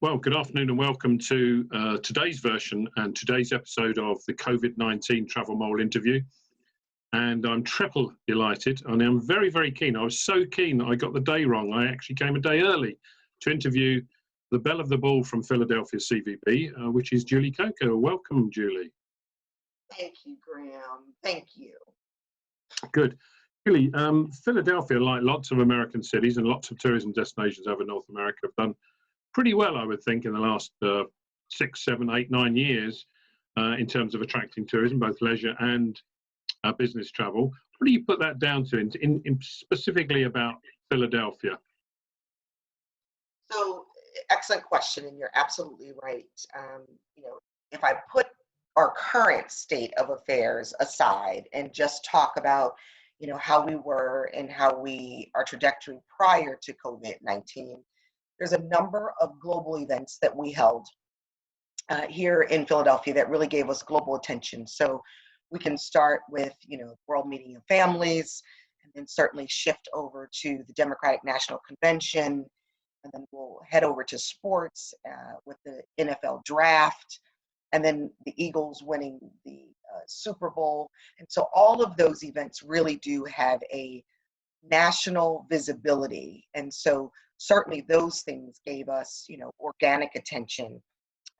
Well, good afternoon and welcome to today's version and today's episode of the COVID-19 Travel Mole interview. And I'm triple delighted and I'm very, very keen. I was so keen that I got the day wrong. I actually came a day early to interview the belle of the ball from Philadelphia CVB, which is Julie Coco. Welcome, Julie. Thank you, Graham. Thank you. Good. Julie, Philadelphia, like lots of American cities and lots of tourism destinations over North America, have done pretty well, I would think, in the last 6, 7, 8, 9 years in terms of attracting tourism, both leisure and business travel. What do you put that down to, in specifically about Philadelphia? So, excellent question, and you're absolutely right. If I put our current state of affairs aside and just talk about, how we were and our trajectory prior to COVID-19, there's a number of global events that we held here in Philadelphia that really gave us global attention. So we can start with, World Meeting of Families, and then certainly shift over to the Democratic National Convention, and then we'll head over to sports with the NFL Draft, and then the Eagles winning the Super Bowl. And so all of those events really do have a national visibility. And so certainly those things gave us, organic attention.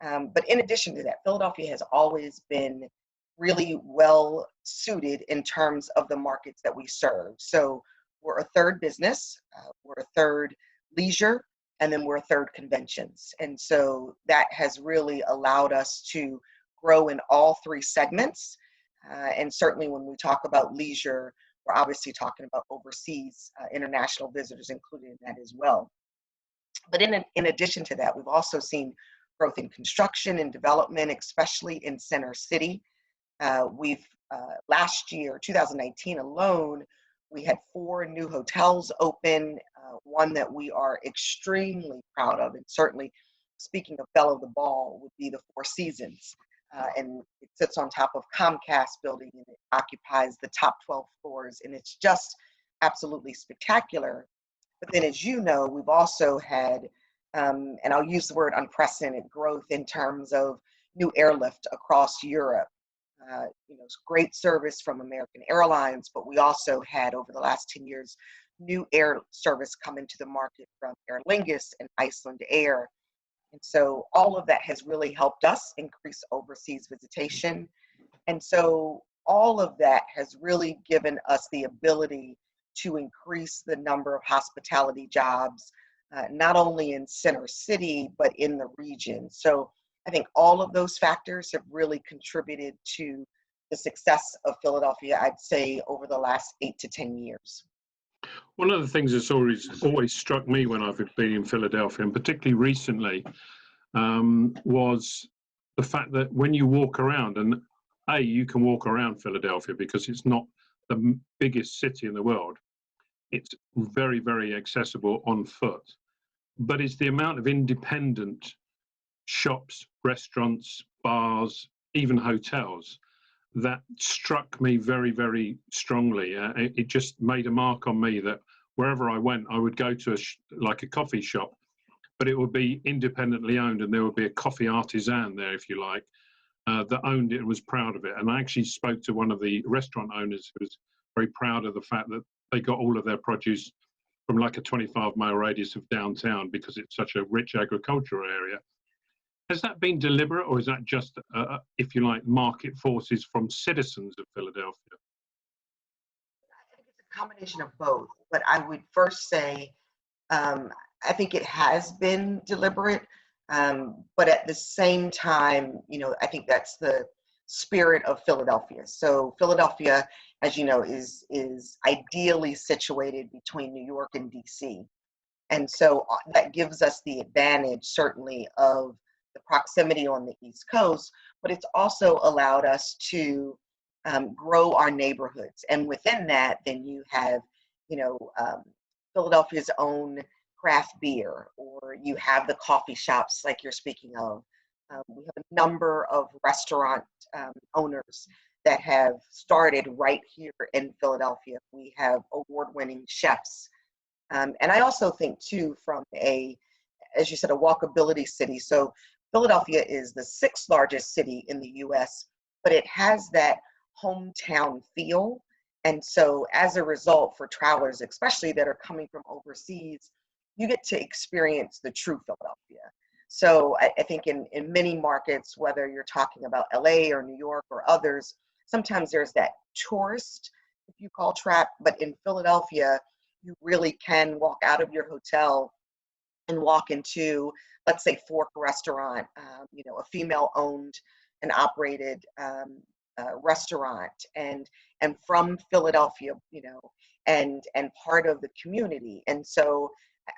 But in addition to that, Philadelphia has always been really well suited in terms of the markets that we serve. So we're a third business, we're a third leisure, and then we're a third conventions. And so that has really allowed us to grow in all three segments. And certainly when we talk about leisure, we're obviously talking about overseas international visitors included in that as well. But in addition to that, we've also seen growth in construction and development, especially in Center City. Last year, 2019 alone, we had 4 new hotels open, one that we are extremely proud of, and certainly speaking of belle of the ball would be the Four Seasons. And it sits on top of Comcast building, and it occupies the top 12 floors, and it's just absolutely spectacular. But then, as you know, we've also had, and I'll use the word unprecedented growth in terms of new airlift across Europe. Great service from American Airlines, but we also had over the last 10 years, new air service come into the market from Aer Lingus and Iceland Air. And so all of that has really helped us increase overseas visitation. And so all of that has really given us the ability to increase the number of hospitality jobs, not only in Center City, but in the region. So I think all of those factors have really contributed to the success of Philadelphia, I'd say, over the last 8 to 10 years. One of the things that's always struck me when I've been in Philadelphia, and particularly recently, was the fact that when you walk around, and you can walk around Philadelphia because it's not the biggest city in the world. It's very, very accessible on foot. But it's the amount of independent shops, restaurants, bars, even hotels that struck me very, very strongly. It just made a mark on me that wherever I went, I would go to a coffee shop, but it would be independently owned, and there would be a coffee artisan there, if you like, that owned it and was proud of it. And I actually spoke to one of the restaurant owners who was very proud of the fact that they got all of their produce from like a 25-mile radius of downtown because it's such a rich agricultural area. Has that been deliberate, or is that just, if you like, market forces from citizens of Philadelphia? I think it's a combination of both, but I would first say I think it has been deliberate, but at the same time, I think that's the spirit of Philadelphia. So Philadelphia, as you know, is ideally situated between New York and DC. And so that gives us the advantage, certainly, of the proximity on the East Coast, but it's also allowed us to grow our neighborhoods. And within that, then you have, Philadelphia's own craft beer, or you have the coffee shops like you're speaking of. We have a number of restaurant owners that have started right here in Philadelphia. We have award-winning chefs. And I also think, too, from as you said, a walkability city. So Philadelphia is the sixth largest city in the US, but it has that hometown feel. And so as a result, for travelers, especially that are coming from overseas, you get to experience the true Philadelphia. So I think in many markets, whether you're talking about LA or New York or others, sometimes there's that tourist, if you call trap, but in Philadelphia, you really can walk out of your hotel and walk into, let's say, Fork Restaurant, a female-owned and operated restaurant, and from Philadelphia, and part of the community. And so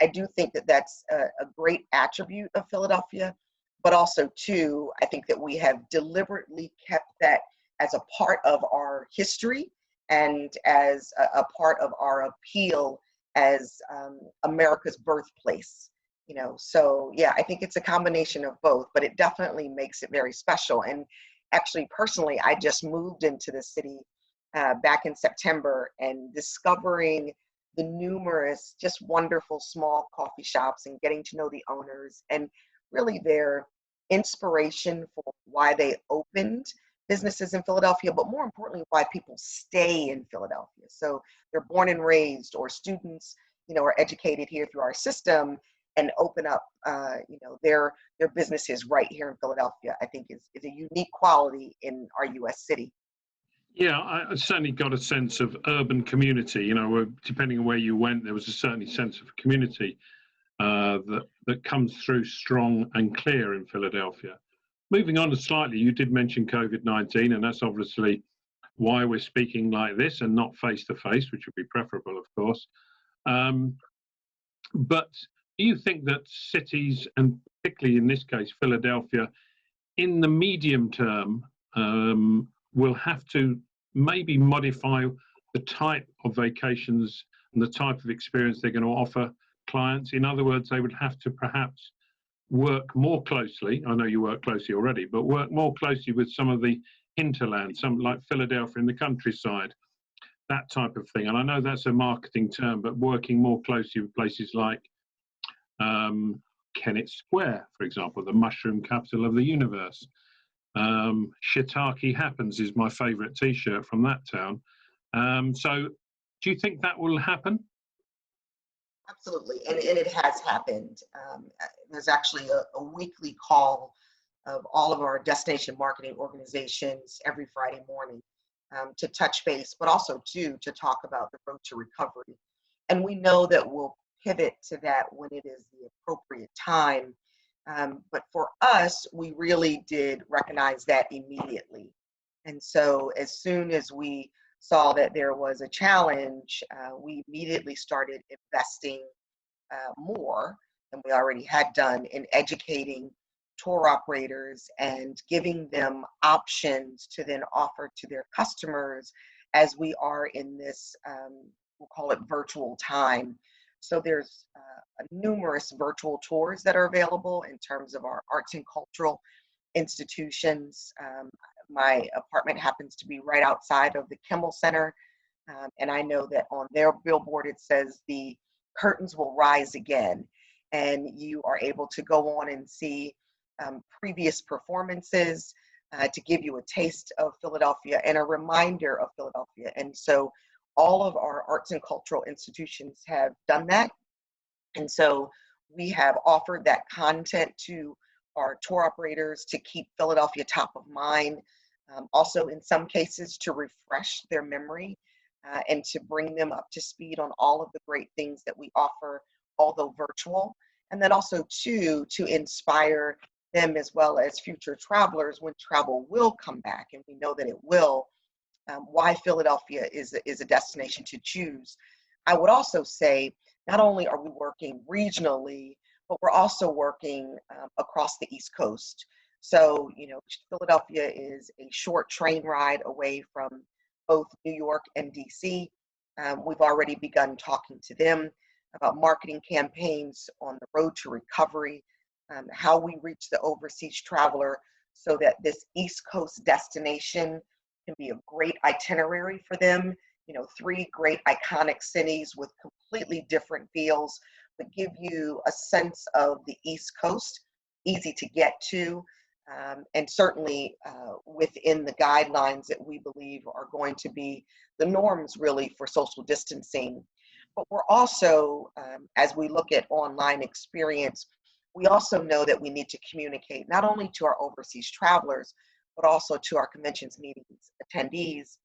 I do think that that's a great attribute of Philadelphia, but also too, I think that we have deliberately kept that as a part of our history and as a part of our appeal as America's birthplace. So yeah, I think it's a combination of both, but it definitely makes it very special. And actually, personally, I just moved into the city back in September, and discovering the numerous, just wonderful small coffee shops and getting to know the owners and really their inspiration for why they opened businesses in Philadelphia, but more importantly, why people stay in Philadelphia. So they're born and raised, or students, are educated here through our system and open up, their businesses right here in Philadelphia. I think is a unique quality in our U.S. city. Yeah, I certainly got a sense of urban community. Where, depending on where you went, there was a certainly sense of community that comes through strong and clear in Philadelphia. Moving on slightly, you did mention COVID-19, and that's obviously why we're speaking like this and not face-to-face, which would be preferable, of course. But do you think that cities, and particularly in this case, Philadelphia, in the medium term, will have to maybe modify the type of vacations and the type of experience they're going to offer clients? In other words, they would have to perhaps work more closely. I know you work closely already, but work more closely with some of the hinterland, some like Philadelphia in the countryside, that type of thing. And I know that's a marketing term, but working more closely with places like Kennett Square, for example, the mushroom capital of the universe. Shiitake Happens is my favorite t-shirt from that town. So do you think that will happen? Absolutely, and it has happened. There's actually a weekly call of all of our destination marketing organizations every Friday morning to touch base, but also to talk about the road to recovery. And we know that we'll pivot to that when it is the appropriate time. But for us, we really did recognize that immediately. And so as soon as we saw that there was a challenge, we immediately started investing more than we already had done in educating tour operators and giving them options to then offer to their customers as we are in this, we'll call it virtual time. So there's numerous virtual tours that are available in terms of our arts and cultural institutions. My apartment happens to be right outside of the Kimmel Center, and I know that on their billboard it says the curtains will rise again, and you are able to go on and see previous performances to give you a taste of Philadelphia and a reminder of Philadelphia. And so all of our arts and cultural institutions have done that. And so we have offered that content to our tour operators to keep Philadelphia top of mind, also in some cases to refresh their memory and to bring them up to speed on all of the great things that we offer, although virtual. And then also to inspire them as well as future travelers when travel will come back, and we know that it will, why Philadelphia is a destination to choose. I would also say, not only are we working regionally, but we're also working across the East Coast. So, Philadelphia is a short train ride away from both New York and DC. We've already begun talking to them about marketing campaigns on the road to recovery, how we reach the overseas traveler so that this East Coast destination can be a great itinerary for them. 3 great iconic cities with completely different feels, but give you a sense of the East Coast, easy to get to, and certainly within the guidelines that we believe are going to be the norms really for social distancing. But we're also, as we look at online experience, we also know that we need to communicate not only to our overseas travelers, but also to our conventions meetings attendees,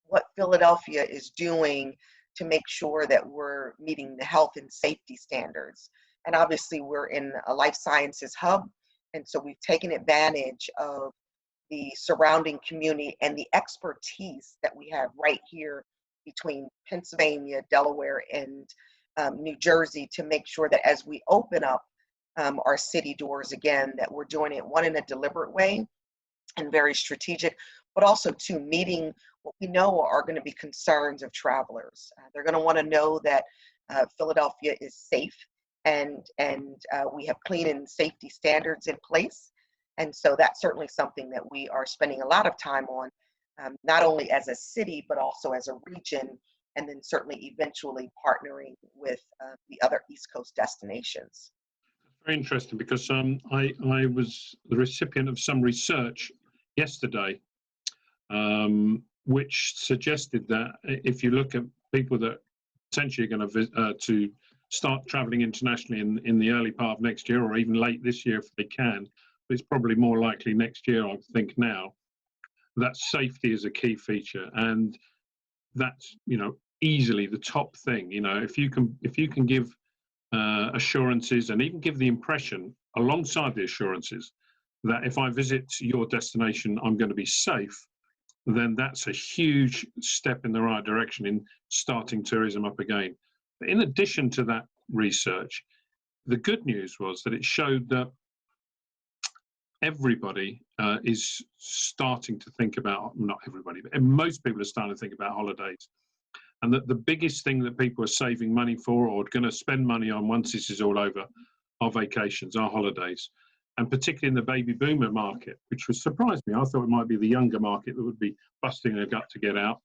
what Philadelphia is doing to make sure that we're meeting the health and safety standards. And obviously we're in a life sciences hub, and so we've taken advantage of the surrounding community and the expertise that we have right here between Pennsylvania, Delaware, and New Jersey to make sure that as we open up our city doors again, that we're doing it, one, in a deliberate way and very strategic, but also two, meeting what we know are going to be concerns of travelers. They're going to want to know that Philadelphia is safe, and we have clean and safety standards in place. And so that's certainly something that we are spending a lot of time on, not only as a city, but also as a region, and then certainly eventually partnering with the other East Coast destinations. Very interesting, because I was the recipient of some research yesterday, which suggested that if you look at people that potentially are going to start traveling internationally in the early part of next year, or even late this year if they can, but it's probably more likely next year, I think now, that safety is a key feature, and that's, you know, easily the top thing. You know, if you can give assurances, and even give the impression alongside the assurances that if I visit your destination I'm going to be safe, then that's a huge step in the right direction in starting tourism up again. But in addition to that research, the good news was that it showed that everybody is starting to think about, not everybody, but most people are starting to think about holidays. And that the biggest thing that people are saving money for, or going to spend money on once this is all over, are vacations, are holidays. And particularly in the baby boomer market, which was surprised me. I thought it might be the younger market that would be busting their gut to get out.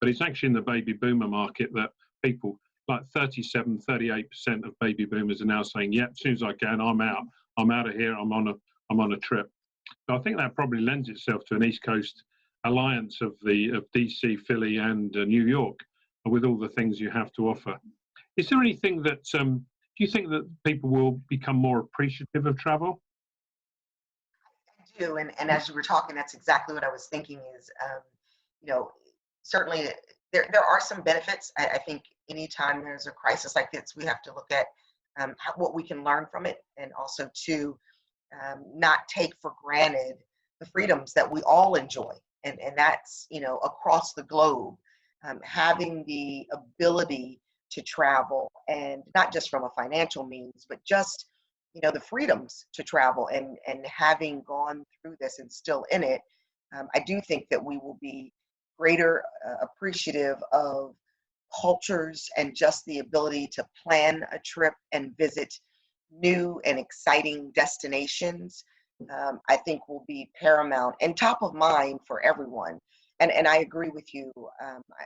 But it's actually in the baby boomer market that people, like 37, 38% of baby boomers are now saying, yeah, as soon as I can, I'm out. I'm out of here. I'm on a trip. So I think that probably lends itself to an East Coast alliance of DC, Philly, and New York, with all the things you have to offer. Is there anything that, do you think that people will become more appreciative of travel? I do, and as you were talking, that's exactly what I was thinking is, you know, certainly there are some benefits. I think anytime there's a crisis like this, we have to look at what we can learn from it, and also to not take for granted the freedoms that we all enjoy. And that's, you know, across the globe. Having the ability to travel, and not just from a financial means, but just, you know, the freedoms to travel, and having gone through this and still in it, I do think that we will be greater appreciative of cultures, and just the ability to plan a trip and visit new and exciting destinations. I think will be paramount and top of mind for everyone. And I agree with you.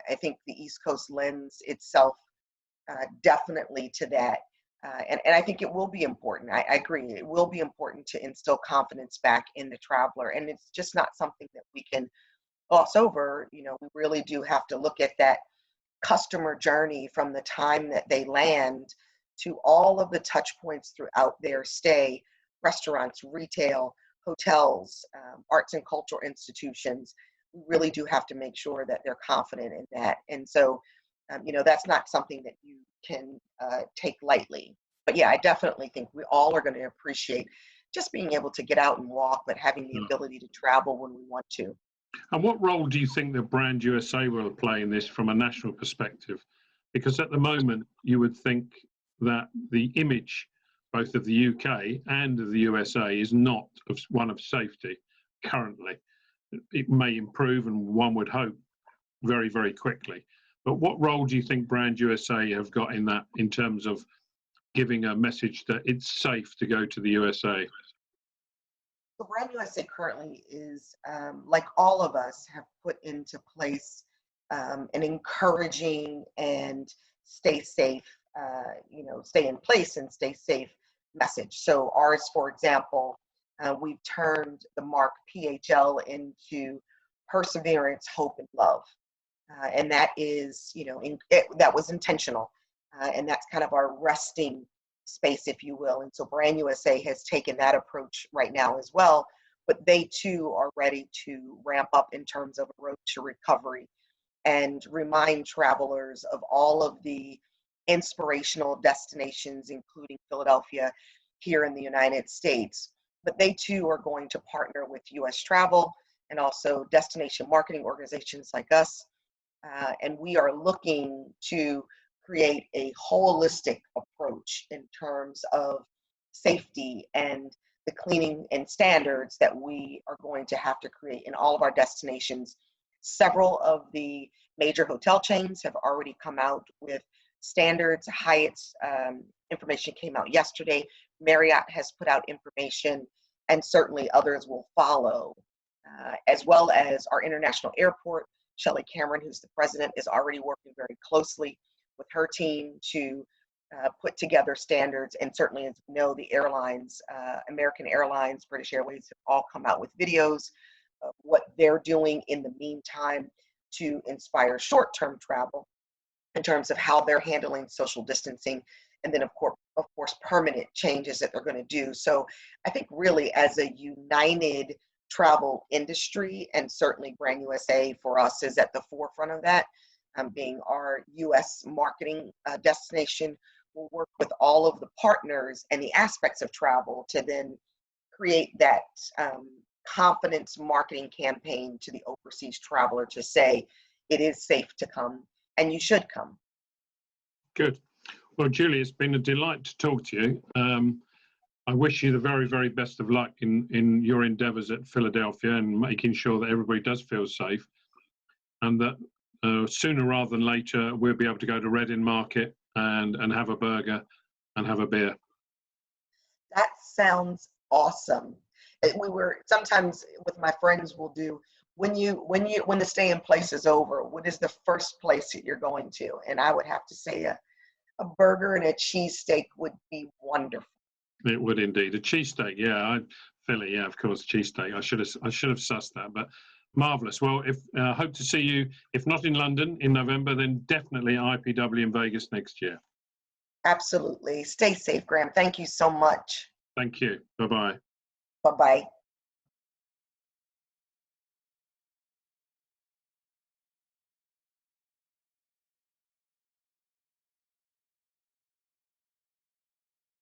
I think the East Coast lends itself definitely to that. And I think it will be important. I agree. It will be important to instill confidence back in the traveler. And it's just not something that we can gloss over. You know, we really do have to look at that customer journey from the time that they land to all of the touch points throughout their stay: restaurants, retail, hotels, arts and cultural institutions. We really do have to make sure that they're confident in that. And so, you know, that's not something that you can take lightly. But yeah, I definitely think we all are going to appreciate just being able to get out and walk, but having the ability to travel when we want to. And what role do you think that Brand USA will play in this from a national perspective? Because at the moment, you would think that the image, both of the UK and of the USA, is not one of safety currently. It may improve, and one would hope very, very quickly. But what role do you think Brand USA have got in that, in terms of giving a message that it's safe to go to the USA? So Brand USA currently is, like all of us, have put into place an encouraging and stay safe stay in place and stay safe message. So ours, for example, we've turned the mark PHL into perseverance, hope, and love. And that is, that was intentional. And that's kind of our resting space, if you will. And so Brand USA has taken that approach right now as well. But they too are ready to ramp up in terms of a road to recovery and remind travelers of all of the inspirational destinations, including Philadelphia here in the United States. But they too are going to partner with US Travel and also destination marketing organizations like us. And we are looking to create a holistic approach in terms of safety and the cleaning and standards that we are going to have to create in all of our destinations. Several of the major hotel chains have already come out with standards. Hyatt's information came out yesterday. Marriott has put out information, and certainly others will follow, as well as our international airport. Shelley Cameron, who's the president, is already working very closely with her team to put together standards. And certainly, as you know, the airlines, American Airlines, British Airways, have all come out with videos of what they're doing in the meantime to inspire short-term travel in terms of how they're handling social distancing, and then of course permanent changes that they're going to do. So I think really as a united travel industry, and certainly Brand USA for us is at the forefront of that, being our US marketing destination. We'll work with all of the partners and the aspects of travel to then create that confidence marketing campaign to the overseas traveler to say it is safe to come and you should come. Good. Well, Julie, it's been a delight to talk to you. I wish you the very, very best of luck in your endeavours at Philadelphia and making sure that everybody does feel safe, and that sooner rather than later we'll be able to go to Reading Market and have a burger and have a beer. That sounds awesome. We were sometimes with my friends we'll do when the stay in place is over, what is the first place that you're going to? And I would have to say a burger and a cheesesteak would be wonderful. It would indeed. A cheesesteak, yeah. Philly, yeah, of course, cheesesteak. I should have sussed that, but marvelous. Well, if hope to see you, if not in London in November, then definitely IPW in Vegas next year. Absolutely. Stay safe, Graham. Thank you so much. Thank you. Bye-bye. Bye-bye.